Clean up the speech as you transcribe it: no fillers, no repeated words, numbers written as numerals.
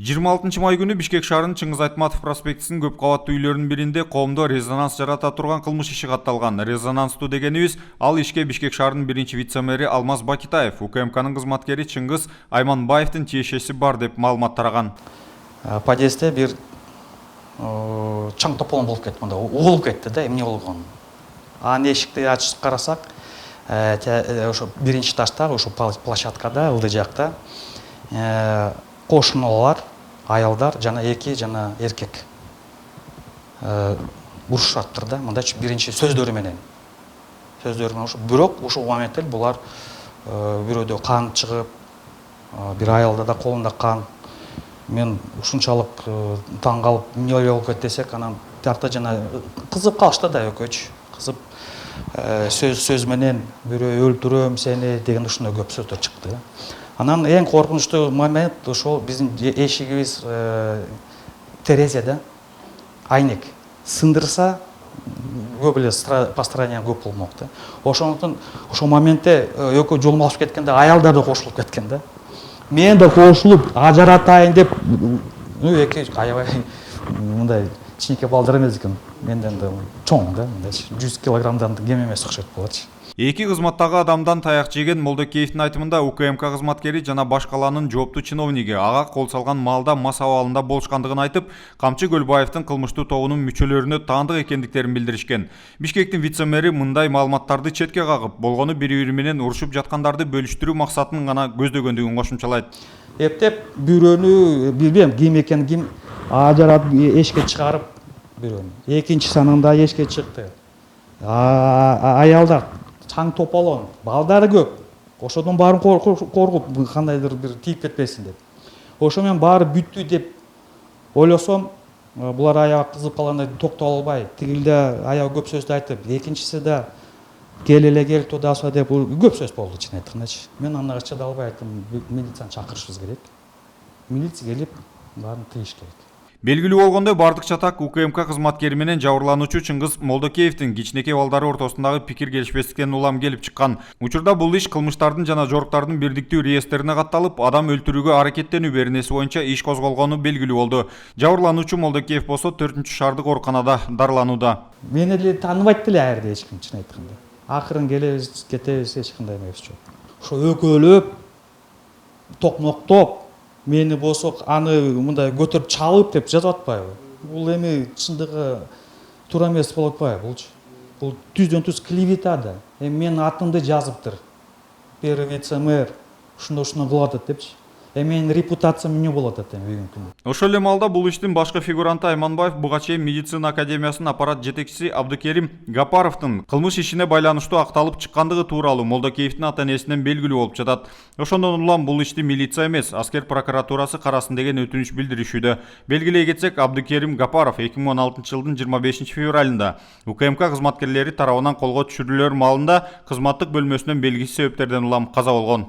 26 май күнү Бишкек шаарынын Чыңгыз Айтматов проспектисинин көп кабаттуу үйлөрүнүн биринде коомдо резонанс жарата турган кылмыш иши катталган. Резонанстуу дегенибиз, ал ишке Бишкек шаарынын биринчи вице-мэри Алмаз Бакитаев, УКМКнын кызматкери Чыңгыз Айманбаевдин тиешеси бар деп маалымат тараган. Подъездде бир чаң тополон болуп кетти, мында угулуп кетти да, эмне болгон. Аны эшикти ачып карасак, ошо биринчи этаждагы ошо площадкада, ылдый жакта кошуналар, аялдар жана жана эркек урушаптыр да, мындайчы биринчи сөздөрү менен. Бирок ошол моментте булар бирөөдө кан чыгып, бир аялда да колунда кан. Мен ушунчалык таң калып, эмне болуп кетти десек, анан тарта жана кызып калышты да экөөчү. Кызып сөз менен бирөө өлтүрөм сени деген ушундай көп сөздөр чыкты. Анан эң коркунучтуу момент ошол биздин эшигибиз терезе да, айнек сындырса көп эле построение көп болмок да. Ошондуктан ошол моментте экөө жолмалышып кеткенде аялдар да кошулуп кеткен да. Мен да кошулуп ажыратайын деп, эки аябай мындай кичинекей балдар эмес экен. Менден да чоң да, 100 килограммдан кем эмес окшойт болчу. Эки кызматтагы адамдан таяк жеген Молдокеевдин айтымында УКМК кызматкери жана баш калаанын жооптуу чиновниги ага кол салган маалда мас абалында болушкандыгын айтып, Камчы Көлбаевдин кылмыштуу тобунун мүчөлөрүнө таандык экендиктерин билдиришкен. Бишкектин вице-мэри мындай маалыматтарды четке кагып, болгону бири-бири менен урушуп жаткандарды бөлүштүрүү максатын гана көздөгөндүгүн кошумчалайт. Эптеп бирөөнү билбейм ким экенин ким ажыратып эшикке чыгарып бирөөнү. Экинчи санында эшикке чыкты. Аялдар чаң тополон, балдары көп. Ошодон баарын коргуп, кандайдыр бир тийип кетпесин деп. Ошо менен баары бүттү деп ойлосом, булар аябай кызып калганда токтоп албай, тигилде аябай көп сөздү айтып, экинчиси да кел туда сюда деп көп сөз болду, чын айткандачы. Мен ага чыдай албай айттым, милицияны чакырышыбыз керек. Милиция келип баарын тыйыш керек. Белгилүү болгондой, бардык чатак УКМК кызматкери менен жабырлануучу Чыңгыз Молдокеевдин кичинекей балдары ортосундагы пикир келишпестиктен улам келип чыккан. Учурда бул иш кылмыштардын жана жоруктардын бирдиктүү реестрине катталып, адам өлтүрүүгө аракеттенүү беренеси боюнча иш козголгону белгилүү болду. Жабырлануучу Молдокеев болсо 4-шаардык ооруканада дарыланууда. Мени эле тааныбайт эле ар жерде эч ким, чын айтканда. Акырын келебиз, кетебиз, эч кандай эмес жок. Ошо өкөлөп, токмоктоп, мени болсо аны мындай көтөрүп чалып деп жазып атпайбы? Бул эми чындыгы туура эмес болуп атпайбы булчу? Бул түздөн түз клевета да. Менин атымды жазыптыр. Первый вице-мэр ушундой кылып атат депчи. Менин репутациям эмне болуп атат бүгүнкү күндө. Ошол эле маалда бул иштин башкы фигуранты Айманбаев буга чейин медицина академиясынын аппарат жетекчиси Абдыкерим Гапаровдун кылмыш ишине байланыштуу акталып чыккандыгы тууралуу Молдокеевдин ата-энесинен белгилүү болуп жатат. Ошондон улам бул ишти милиция эмес, аскер прокуратурасы карасын деген өтүнүч билдиришүүдө. Белгилей кетсек, Абдыкерим Гапаров 2016-жылдын 25-февралында УКМК кызматкерлери тарабынан колго түшүрүлөр маалында кызматтык бөлмөсүнөн белгисиз себептерден улам каза болгон.